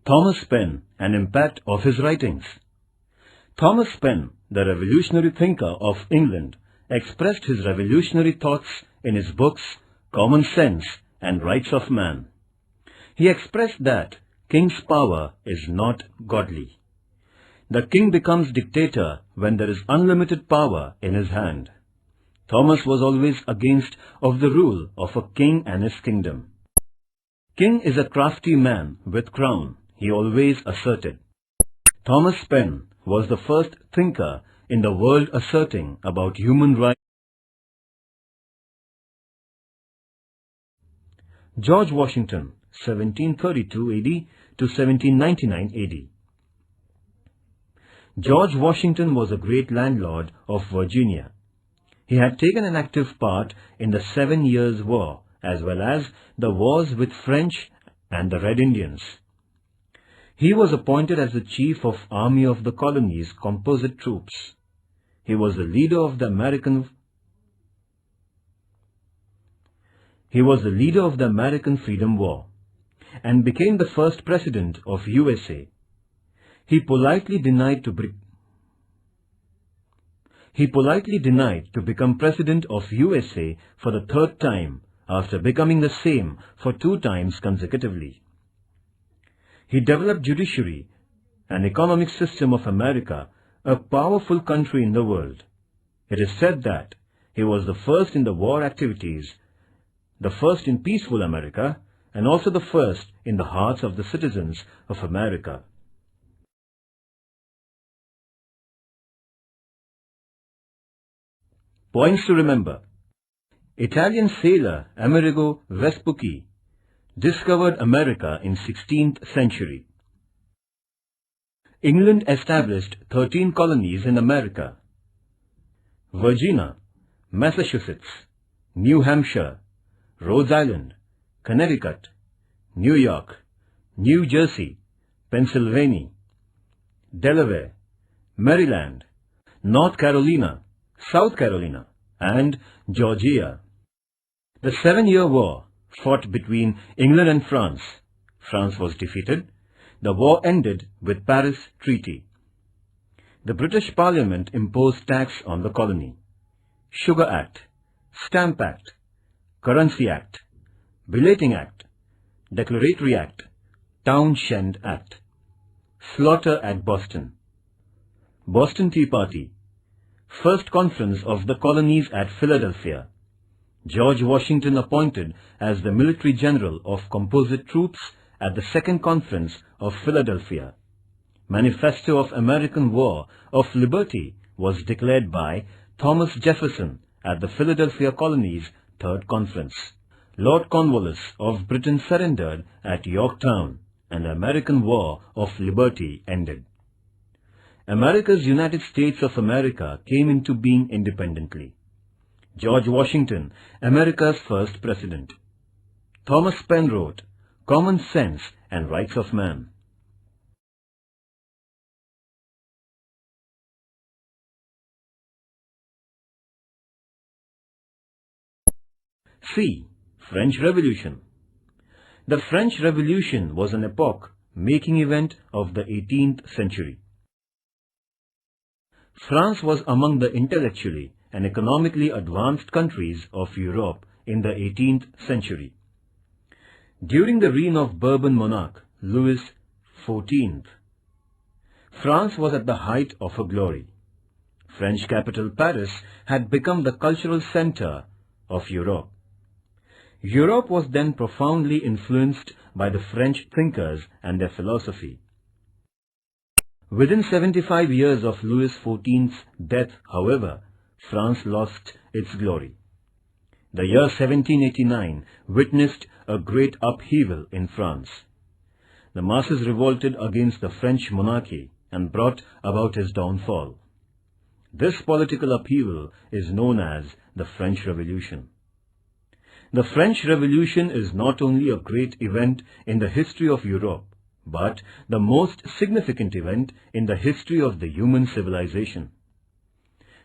Thomas Paine, an impact of his writings. Thomas Paine, the revolutionary thinker of England, expressed his revolutionary thoughts in his books Common Sense and Rights of Man. He expressed that king's power is not godly. The king becomes dictator when there is unlimited power in his hand. Thomas was always against of the rule of a king and his kingdom. King is a crafty man with crown, he always asserted. Thomas Paine was the first thinker in the world asserting about human rights. George Washington, 1732 AD to 1799 AD. George Washington was a great landlord of Virginia. He had taken an active part in the 7 Years' War, as well as the wars with French and the Red Indians. He was appointed as the chief of Army of the Colonies composite troops. He was the leader of the American Freedom War and became the first president of USA. He politely denied to become president of USA for the 3rd time after becoming the same for 2 times consecutively. He developed judiciary, an economic system of America, a powerful country in the world. It is said that he was the first in the war activities, the first in peaceful America, and also the first in the hearts of the citizens of America. Points to remember. Italian sailor Amerigo Vespucci discovered America in 16th century. England established 13 colonies in America. Virginia, Massachusetts, New Hampshire, Rhode Island, Connecticut, New York, New Jersey, Pennsylvania, Delaware, Maryland, North Carolina, South Carolina, and Georgia. The 7-Year War fought between England and France. France was defeated. The war ended with Paris Treaty. The British Parliament imposed tax on the colony. Sugar Act, Stamp Act, Currency Act, Belating Act, Declaratory Act, Townshend Act. Slaughter at Boston. Boston Tea Party. First Conference of the Colonies at Philadelphia. George Washington appointed as the Military General of Composite Troops at the Second Conference of Philadelphia. Manifesto of American War of Liberty was declared by Thomas Jefferson at the Philadelphia Colony's Third Conference. Lord Cornwallis of Britain surrendered at Yorktown, and the American War of Liberty ended. America's United States of America came into being independently. George Washington, America's first president. Thomas Paine wrote Common Sense and Rights of Man. C. French Revolution. The French Revolution was an epoch-making event of the 18th century. France was among the intellectually and economically advanced countries of Europe in the 18th century. During the reign of Bourbon monarch Louis XIV, France was at the height of her glory. French capital Paris had become the cultural center of Europe. Europe was then profoundly influenced by the French thinkers and their philosophy. Within 75 years of Louis XIV's death, however, France lost its glory. The year 1789 witnessed a great upheaval in France. The masses revolted against the French monarchy and brought about his downfall. This political upheaval is known as the French Revolution. The French Revolution is not only a great event in the history of Europe, but the most significant event in the history of the human civilization.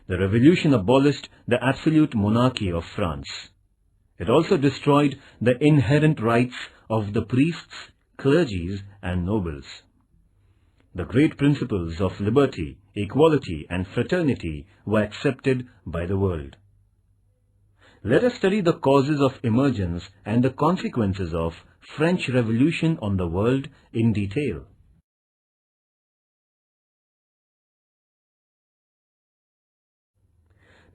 The revolution abolished the absolute monarchy of France. It also destroyed the inherent rights of the priests, clergies and nobles. The great principles of liberty, equality and fraternity were accepted by the world. Let us study the causes of emergence and the consequences of French Revolution on the world in detail.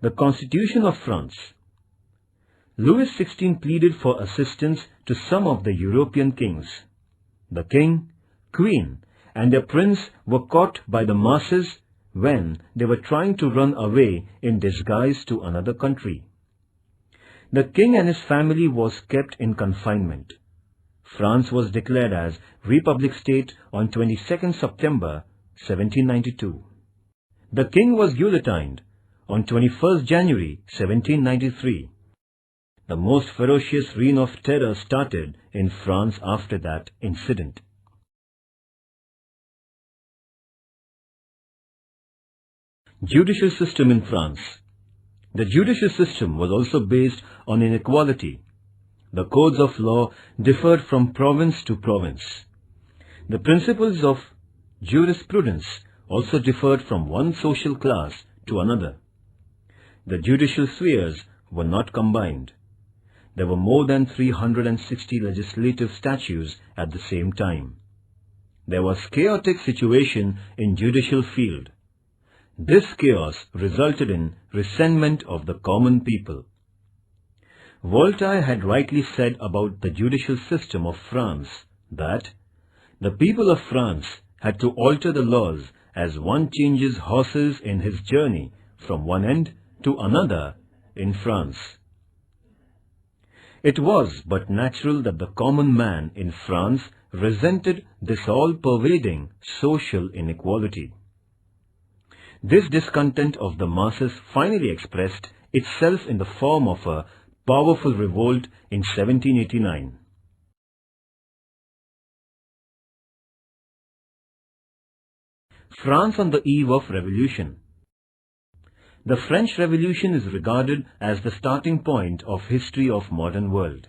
The Constitution of France. Louis XVI pleaded for assistance to some of the European kings. The king, queen, and their prince were caught by the masses when they were trying to run away in disguise to another country. The king and his family was kept in confinement. France was declared as Republic State on 22nd September 1792. The king was guillotined on 21st January 1793. The most ferocious reign of terror started in France after that incident. Judicial system in France. The judicial system was also based on inequality. The codes of law differed from province to province. The principles of jurisprudence also differed from one social class to another. The judicial spheres were not combined. There were more than 360 legislative statutes at the same time. There was chaotic situation in judicial field. This chaos resulted in resentment of the common people. Voltaire had rightly said about the judicial system of France that the people of France had to alter the laws as one changes horses in his journey from one end to another in France. It was but natural that the common man in France resented this all-pervading social inequality. This discontent of the masses finally expressed itself in the form of a powerful revolt in 1789. France on the eve of revolution. The French Revolution is regarded as the starting point of history of modern world.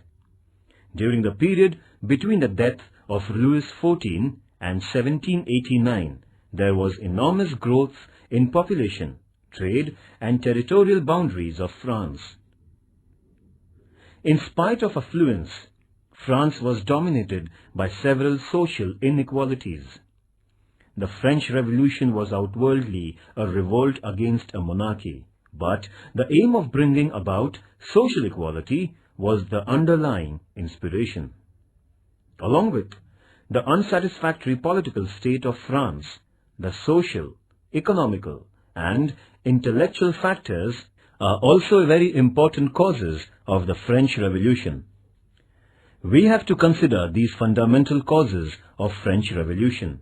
During the period between the death of Louis XIV and 1789, there was enormous growth in population, trade and territorial boundaries of France. In spite of affluence, France was dominated by several social inequalities. The French Revolution was outwardly a revolt against a monarchy, but the aim of bringing about social equality was the underlying inspiration. Along with the unsatisfactory political state of France, the social, economical and intellectual factors are also very important causes of the French Revolution. We have to consider these fundamental causes of French Revolution.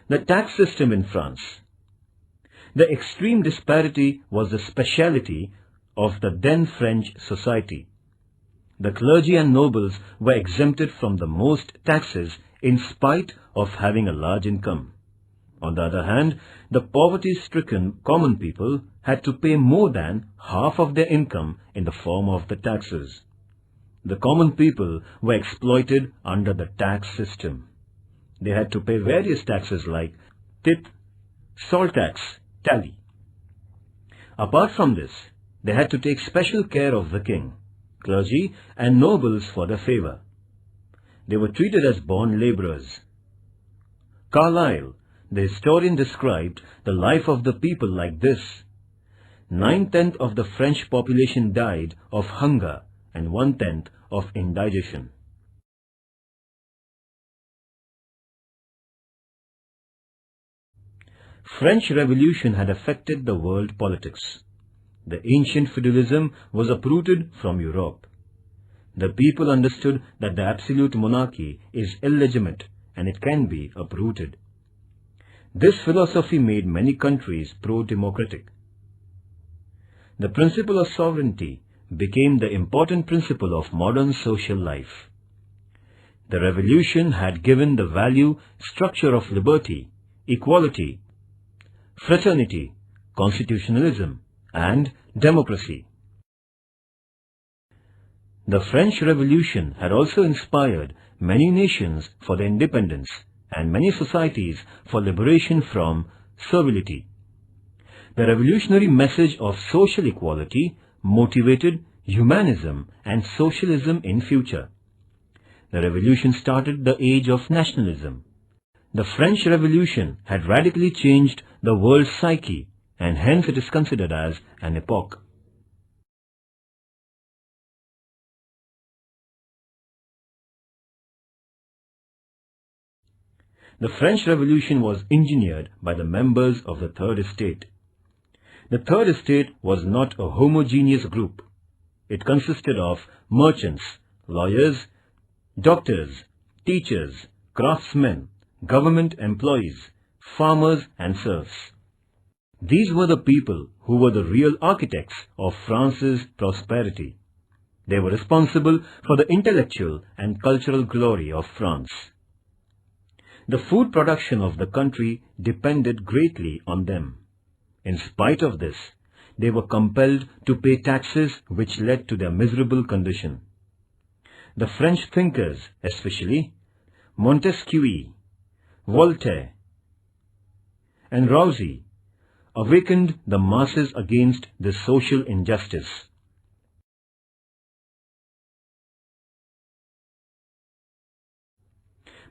The tax system in France. The extreme disparity was the speciality of the then French society. The clergy and nobles were exempted from the most taxes in spite of having a large income. On the other hand, the poverty-stricken common people had to pay more than half of their income in the form of the taxes. The common people were exploited under the tax system. They had to pay various taxes like tithe, salt tax, tally. Apart from this, they had to take special care of the king, clergy and nobles for their favor. They were treated as born laborers. Carlyle, the historian, described the life of the people like this. 9/10 of the French population died of hunger and 1/10 of indigestion. French Revolution had affected the world politics. The ancient feudalism was uprooted from Europe. The people understood that the absolute monarchy is illegitimate and it can be uprooted. This philosophy made many countries pro-democratic. The principle of sovereignty became the important principle of modern social life. The revolution had given the value structure of liberty, equality, fraternity, constitutionalism, and democracy. The French Revolution had also inspired many nations for their independence and many societies for liberation from servility. The revolutionary message of social equality motivated humanism and socialism in future. The revolution started the age of nationalism. The French Revolution had radically changed the world's psyche, and hence it is considered as an epoch. The French Revolution was engineered by the members of the Third Estate. The Third Estate was not a homogeneous group. It consisted of merchants, lawyers, doctors, teachers, craftsmen, government employees, farmers and serfs. These were the people who were the real architects of France's prosperity. They were responsible for the intellectual and cultural glory of France. The food production of the country depended greatly on them. In spite of this, they were compelled to pay taxes which led to their miserable condition. The French thinkers, especially Montesquieu, Voltaire, and Rousseau, awakened the masses against this social injustice.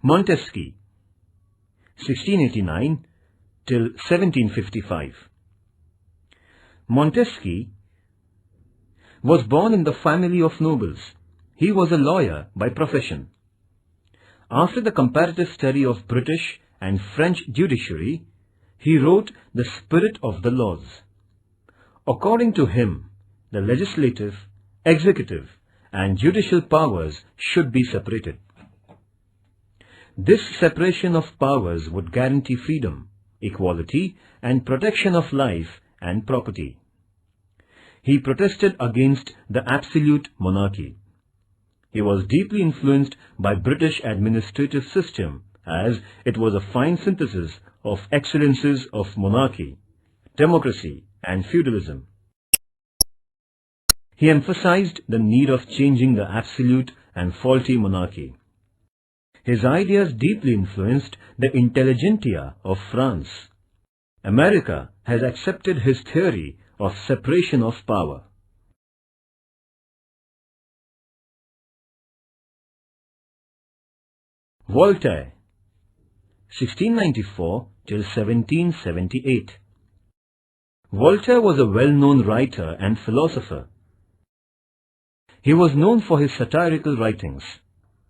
Montesquieu, 1689 till 1755. Montesquieu was born in the family of nobles. He was a lawyer by profession. After the comparative study of British and French judiciary, he wrote The Spirit of the Laws. According to him, the legislative, executive, and judicial powers should be separated. This separation of powers would guarantee freedom, equality, and protection of life and property. He protested against the absolute monarchy. He was deeply influenced by British administrative system, as it was a fine synthesis of excellences of monarchy, democracy, and feudalism. He emphasized the need of changing the absolute and faulty monarchy. His ideas deeply influenced the intelligentsia of France. America has accepted his theory of separation of power. Voltaire, 1694 till 1778. Voltaire was a well-known writer and philosopher. He was known for his satirical writings.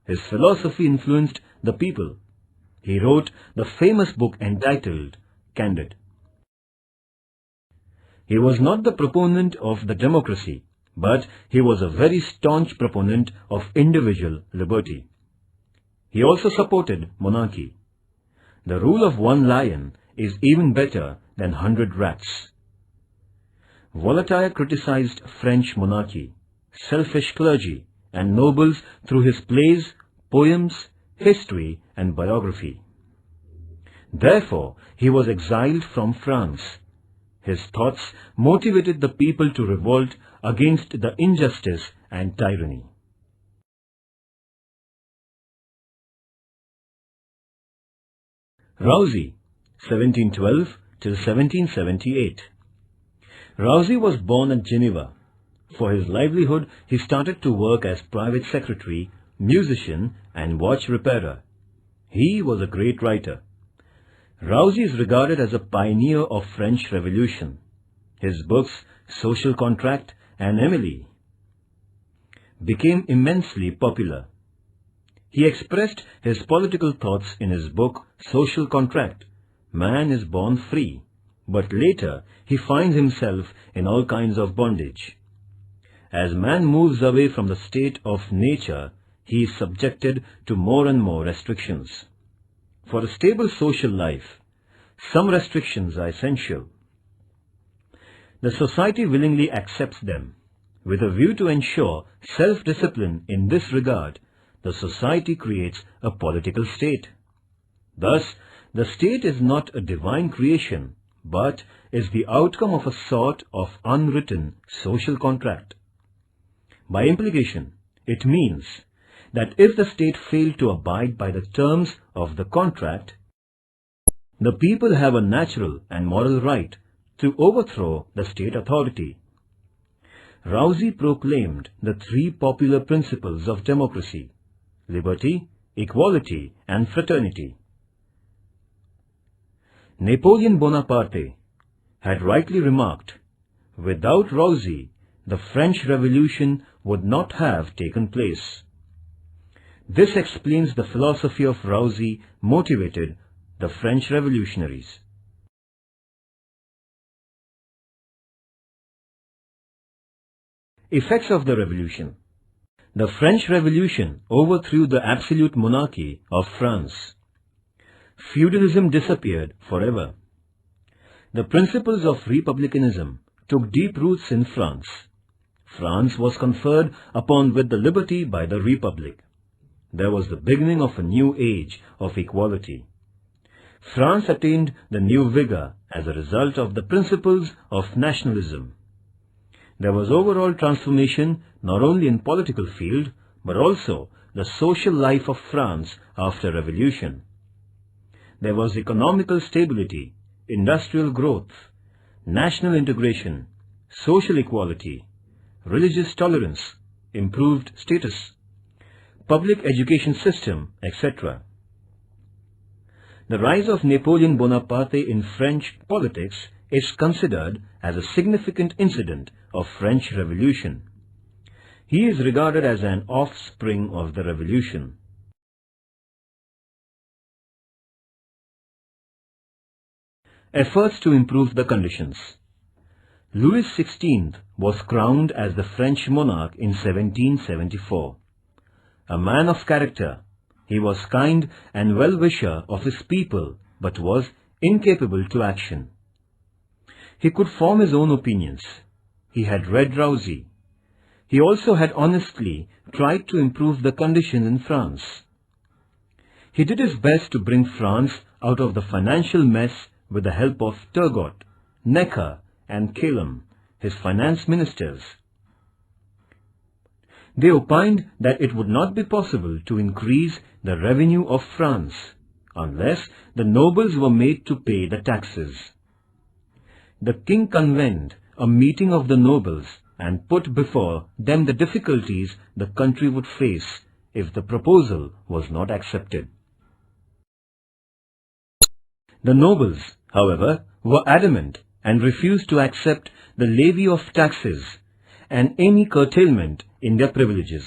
His philosophy influenced the people. He wrote the famous book entitled Candide. He was not the proponent of the democracy, but he was a very staunch proponent of individual liberty. He also supported monarchy. The rule of one lion is even better than 100 rats. Voltaire criticized French monarchy, selfish clergy, and nobles through his plays, poems, history, and biography. Therefore, he was exiled from France. His thoughts motivated the people to revolt against the injustice and tyranny. Rousseau, 1712 till 1778. Rousseau was born at Geneva. For his livelihood, he started to work as private secretary, musician, and watch repairer. He was a great writer. Rousseau is regarded as a pioneer of French Revolution. His books, Social Contract and Emily, became immensely popular. He expressed his political thoughts in his book, Social Contract. Man is born free, but later he finds himself in all kinds of bondage. As man moves away from the state of nature, he is subjected to more and more restrictions. For a stable social life, some restrictions are essential. The society willingly accepts them. With a view to ensure self-discipline in this regard, the society creates a political state. Thus, the state is not a divine creation, but is the outcome of a sort of unwritten social contract. By implication, It means that if the state failed to abide by the terms of the contract, the people have a natural and moral right to overthrow the state authority. Rousey proclaimed the three popular principles of democracy: liberty, equality, and fraternity. Napoleon Bonaparte had rightly remarked, without Rousey, the French Revolution would not have taken place. This explains the philosophy of Rousey motivated the French revolutionaries. Effects of the Revolution. The French Revolution overthrew the absolute monarchy of France. Feudalism disappeared forever. The principles of republicanism took deep roots in France. France was conferred upon with the liberty by the Republic. There was the beginning of a new age of equality. France attained the new vigor as a result of the principles of nationalism. There was overall transformation not only in political field but also the social life of France after revolution. There was economical stability, industrial growth, national integration, social equality, religious tolerance, improved status, public education system, etc. The rise of Napoleon Bonaparte in French politics is considered as a significant incident of French Revolution. He is regarded as an offspring of the revolution. Efforts to improve the conditions. Louis XVI was crowned as the French monarch in 1774. A man of character, he was kind and well-wisher of his people but was incapable to action. He could form his own opinions. He had read Rousey. He also had honestly tried to improve the conditions in France. He did his best to bring France out of the financial mess with the help of Turgot, Necker and Calum, his finance ministers. They opined that it would not be possible to increase the revenue of France unless the nobles were made to pay the taxes. The king convened a meeting of the nobles and put before them the difficulties the country would face if the proposal was not accepted. The nobles, however, were adamant and refused to accept the levy of taxes and any curtailment in their privileges.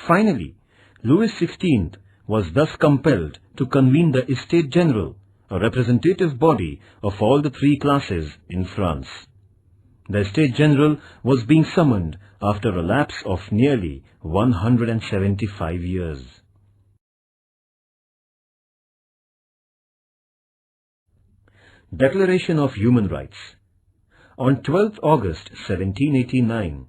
Finally, Louis XVI was thus compelled to convene the Estates General, a representative body of all the three classes in France. The Estates General was being summoned after a lapse of nearly 175 years. Declaration of Human Rights. On 12th August 1789,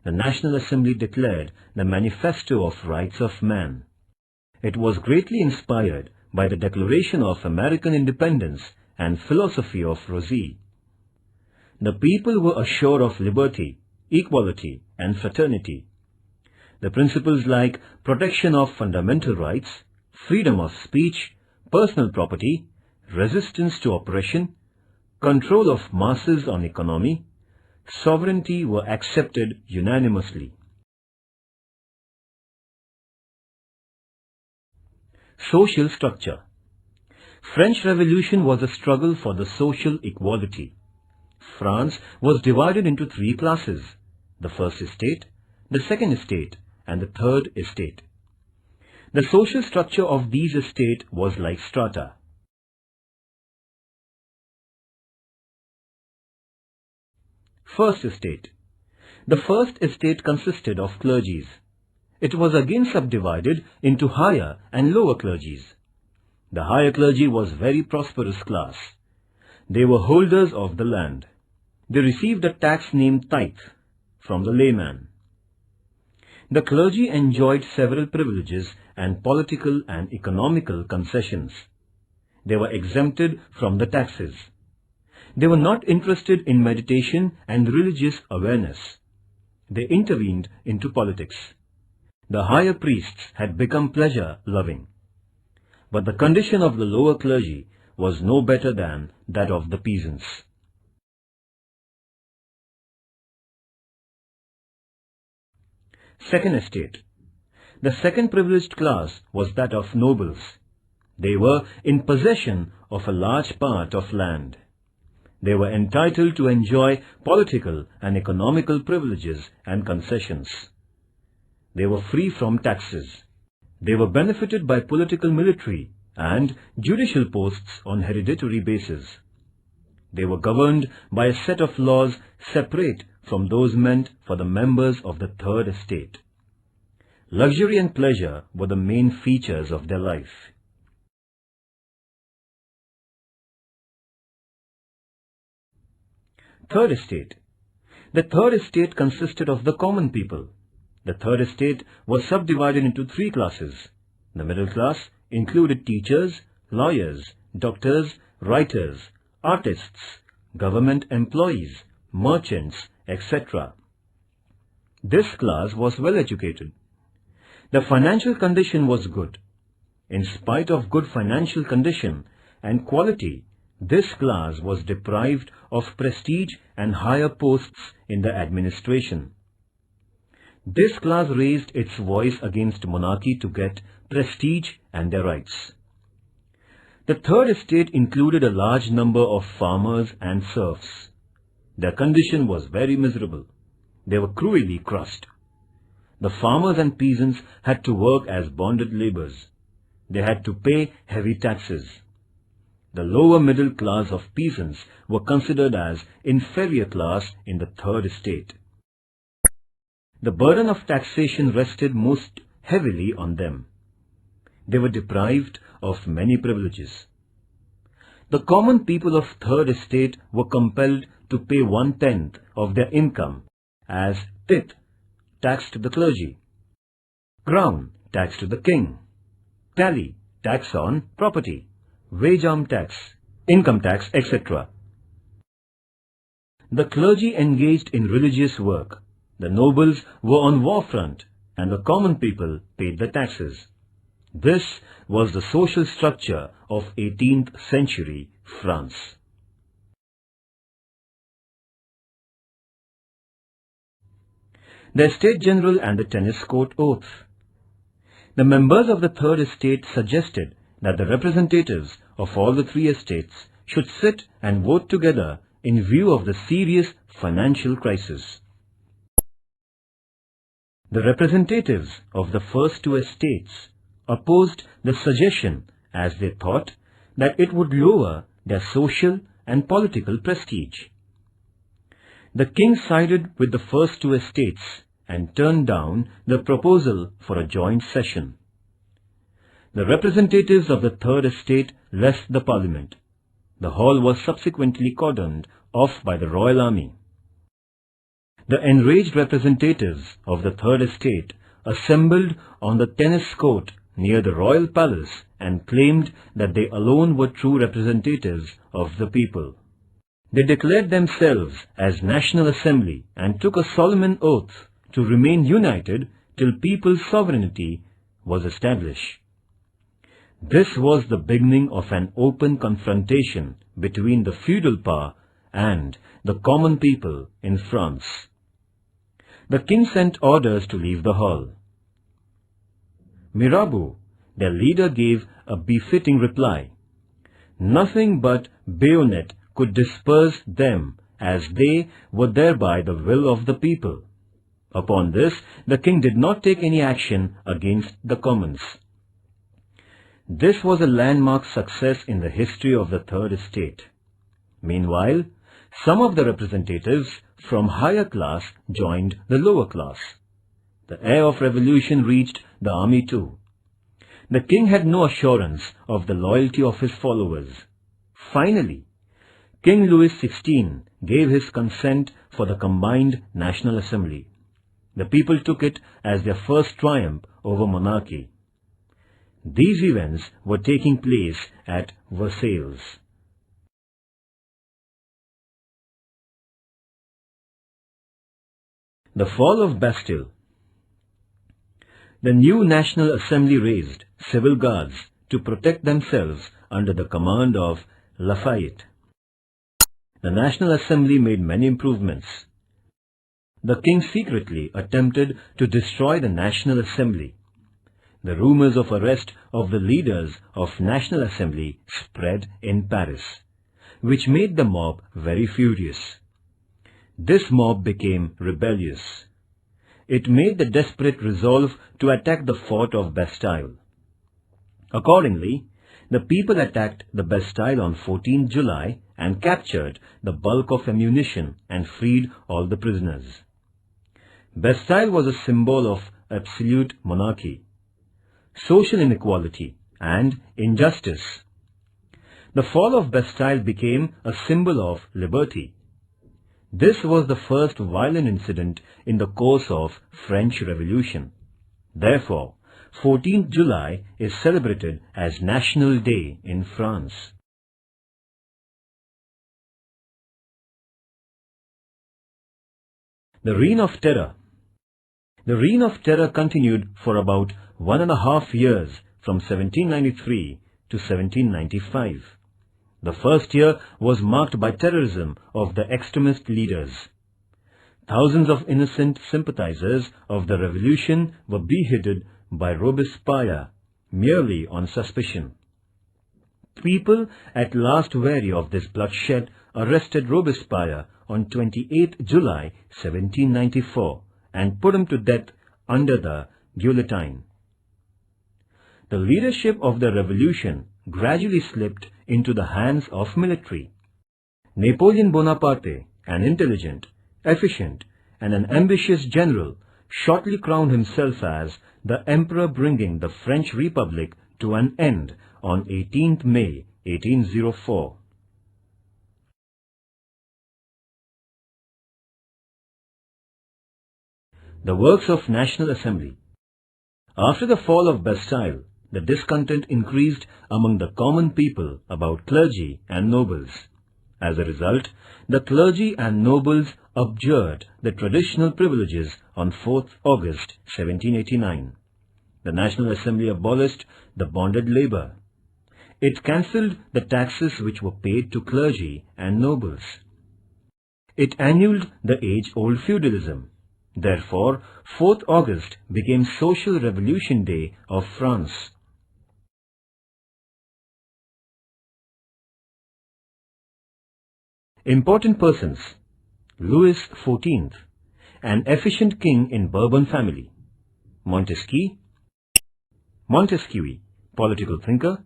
the National Assembly declared the Manifesto of Rights of Man. It was greatly inspired by the Declaration of American Independence and philosophy of Rousey. The people were assured of liberty, equality, and fraternity. The principles like protection of fundamental rights, freedom of speech, personal property, resistance to oppression, control of masses on economy, sovereignty were accepted unanimously. Social structure. French Revolution was a struggle for the social equality. France was divided into three classes: the first estate, the second estate, and the third estate. The social structure of these estates was like strata. First estate. The first estate consisted of clergies. It was again subdivided into higher and lower clergies. The higher clergy was very prosperous class. They were holders of the land. They received a tax named tithe from the layman. The clergy enjoyed several privileges and political and economical concessions. They were exempted from the taxes. They were not interested in meditation and religious awareness. They intervened into politics. The higher priests had become pleasure-loving. But the condition of the lower clergy was no better than that of the peasants. Second estate. The second privileged class was that of nobles. They were in possession of a large part of land. They were entitled to enjoy political and economical privileges and concessions. They were free from taxes. They were benefited by political, military, and judicial posts on hereditary basis. They were governed by a set of laws separate from those meant for the members of the third estate. Luxury and pleasure were the main features of their life. Third estate. The third estate consisted of the common people. The third estate was subdivided into three classes. The middle class included teachers, lawyers, doctors, writers, artists, government employees, merchants, etc. This class was well educated. The financial condition was good. In spite of good financial condition and quality, this class was deprived of prestige and higher posts in the administration. This class raised its voice against monarchy to get prestige and their rights. The third estate included a large number of farmers and serfs. Their condition was very miserable. They were cruelly crushed. The farmers and peasants had to work as bonded laborers. They had to pay heavy taxes. The lower middle class of peasants were considered as inferior class in the third estate. The burden of taxation rested most heavily on them. They were deprived of many privileges. The common people of third estate were compelled to pay 1/10 of their income as tithe, tax to the clergy, crown, tax to the king, tally, tax on property, wage arm tax, income tax, etc. The clergy engaged in religious work. The nobles were on war front, and the common people paid the taxes. This was the social structure of 18th century France. The Estate General and the Tennis Court Oath. The members of the third estate suggested that the representatives of all the three estates should sit and vote together in view of the serious financial crisis. The representatives of the first two estates opposed the suggestion as they thought that it would lower their social and political prestige. The king sided with the first two estates and turned down the proposal for a joint session. The representatives of the third estate left the parliament. The hall was subsequently cordoned off by the royal army. The enraged representatives of the third estate assembled on the tennis court near the royal palace and claimed that they alone were true representatives of the people. They declared themselves as National Assembly and took a solemn oath to remain united till people's sovereignty was established. This was the beginning of an open confrontation between the feudal power and the common people in France. The king sent orders to leave the hall. Mirabeau, their leader, gave a befitting reply. Nothing but bayonet could disperse them, as they were thereby the will of the people. Upon this, the king did not take any action against the commons. This was a landmark success in the history of the third estate. Meanwhile, some of the representatives from higher class joined the lower class. The air of revolution reached the army too. The king had no assurance of the loyalty of his followers. Finally, King Louis XVI gave his consent for the combined National Assembly. The people took it as their first triumph over monarchy. These events were taking place at Versailles. The fall of Bastille. The new National Assembly raised civil guards to protect themselves under the command of Lafayette. The National Assembly made many improvements. The king secretly attempted to destroy the National Assembly. The rumors of arrest of the leaders of National Assembly spread in Paris, which made the mob very furious. This mob became rebellious. It made the desperate resolve to attack the fort of Bastille. Accordingly, the people attacked the Bastille on 14 July and captured the bulk of ammunition and freed all the prisoners. Bastille was a symbol of absolute monarchy, social inequality and injustice. The fall of Bastille became a symbol of liberty. This was the first violent incident in the course of French Revolution. Therefore, 14th July is celebrated as National Day in France. The Reign of Terror. The Reign of Terror continued for about 1.5 years from 1793 to 1795. The first year was marked by terrorism of the extremist leaders. Thousands of innocent sympathizers of the revolution were beheaded by Robespierre merely on suspicion. People, at last weary of this bloodshed, arrested Robespierre on 28 July 1794 and put him to death under the guillotine. The leadership of the revolution gradually slipped into the hands of military. Napoleon Bonaparte, an intelligent, efficient, and an ambitious general, shortly crowned himself as the emperor, bringing the French Republic to an end on 18th May 1804. The works of National Assembly. After the fall of Bastille, the discontent increased among the common people about clergy and nobles. As a result, the clergy and nobles abjured the traditional privileges on 4th August 1789. The National Assembly abolished the bonded labor. It cancelled the taxes which were paid to clergy and nobles. It annulled the age-old feudalism. Therefore, 4th August became Social Revolution Day of France. Important persons. Louis XIV, an efficient king in Bourbon family. Montesquieu, political thinker,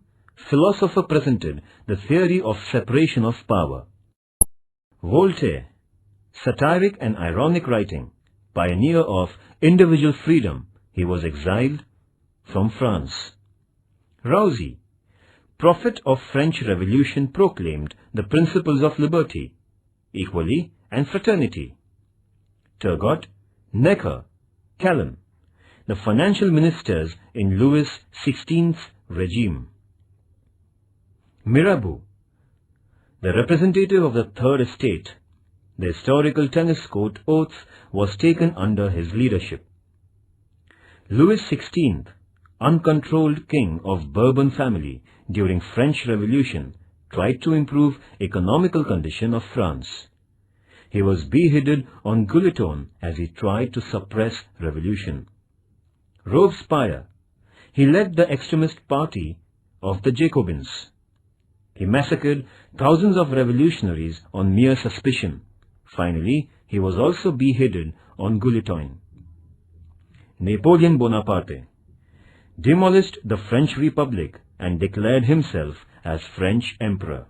philosopher, presented the theory of separation of power. Voltaire, satiric and ironic writing, pioneer of individual freedom, he was exiled from France. Rousseau, prophet of French Revolution, proclaimed the principles of liberty, equality and fraternity. Turgot, Necker, Calonne, the financial ministers in Louis XVI's regime. Mirabeau, the representative of the Third Estate. The historical tennis court oath was taken under his leadership. Louis XVI, uncontrolled king of Bourbon family during French Revolution, tried to improve economical condition of France. He was beheaded on guillotine as he tried to suppress revolution. Robespierre, he led the extremist party of the Jacobins. He massacred thousands of revolutionaries on mere suspicion. Finally, he was also beheaded on guillotine. Napoleon Bonaparte demolished the French Republic and declared himself as French Emperor.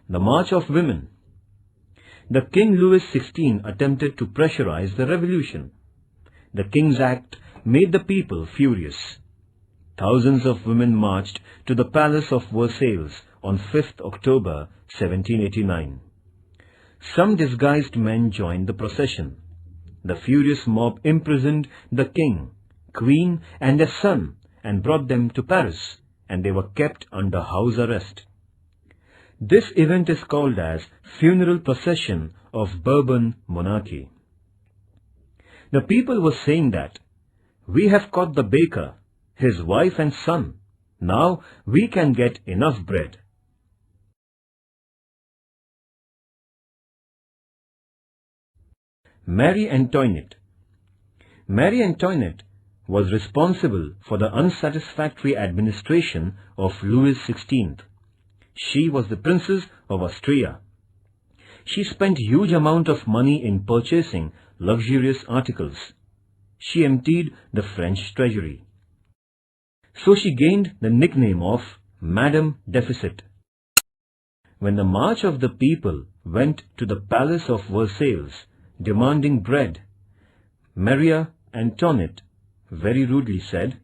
The March of Women. The King Louis XVI attempted to pressurize the revolution. The King's Act made the people furious. Thousands of women marched to the Palace of Versailles on 5th October 1789. Some disguised men joined the procession. The furious mob imprisoned the king, queen and their son and brought them to Paris, and they were kept under house arrest. This event is called as Funeral Procession of Bourbon Monarchy. The people were saying that, "We have caught the baker, his wife and son. Now we can get enough bread." Marie Antoinette. Marie Antoinette was responsible for the unsatisfactory administration of Louis XVI. She was the Princess of Austria. She spent huge amount of money in purchasing luxurious articles. She emptied the French treasury. So she gained the nickname of Madame Deficit. When the march of the people went to the palace of Versailles demanding bread, Marie Antoinette very rudely said,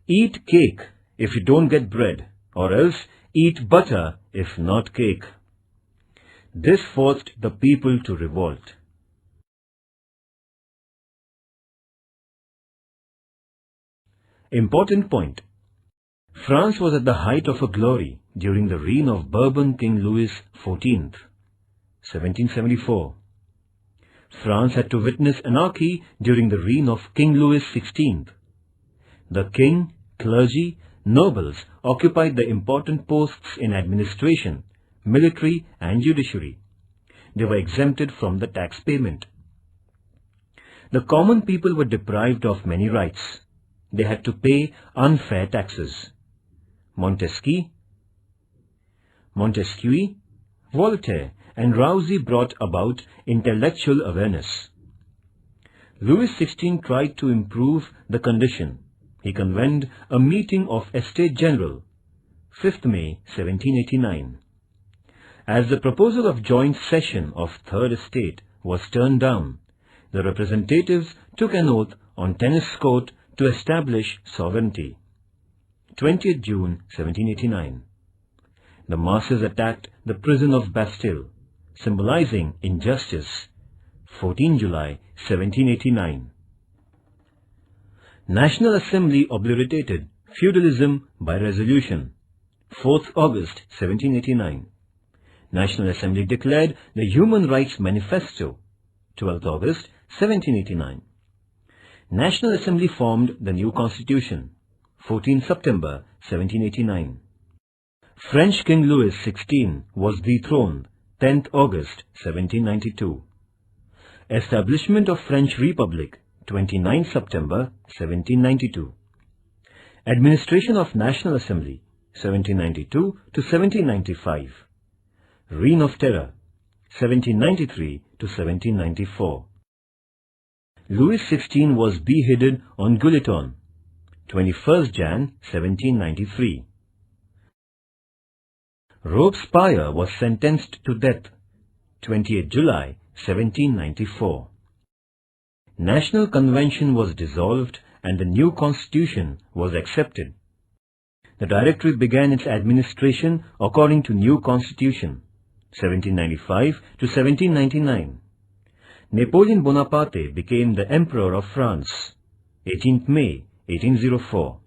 "Eat cake if you don't get bread, or else eat butter if not cake." This forced the people to revolt. Important point. France was at the height of her glory during the reign of Bourbon King Louis XIV, 1774. France had to witness anarchy during the reign of King Louis XVI. The king, clergy, nobles occupied the important posts in administration, military and judiciary. They were exempted from the tax payment. The common people were deprived of many rights. They had to pay unfair taxes. Montesquieu, Voltaire and Rousseau brought about intellectual awareness. Louis XVI tried to improve the condition. He convened a meeting of Estates General, 5th May 1789. As the proposal of joint session of Third Estate was turned down, the representatives took an oath on tennis court to establish sovereignty. 20th June 1789. The masses attacked the prison of Bastille, symbolizing injustice. 14 July 1789. National Assembly obliterated feudalism by resolution. 4th August 1789. National Assembly declared the Human Rights Manifesto. 12th August 1789. National Assembly formed the new Constitution. 14 September 1789. French King Louis XVI was dethroned. 10th August 1792. Establishment of French Republic. 29 September 1792. Administration of National Assembly. 1792 to 1795. Reign of Terror. 1793 to 1794. Louis XVI was beheaded on Guillotine. 21st Jan 1793. Robespierre was sentenced to death. 28 July 1794. National Convention was dissolved and the new constitution was accepted. The Directory began its administration according to new constitution, 1795 to 1799. Napoleon Bonaparte became the Emperor of France, 18th May 1804.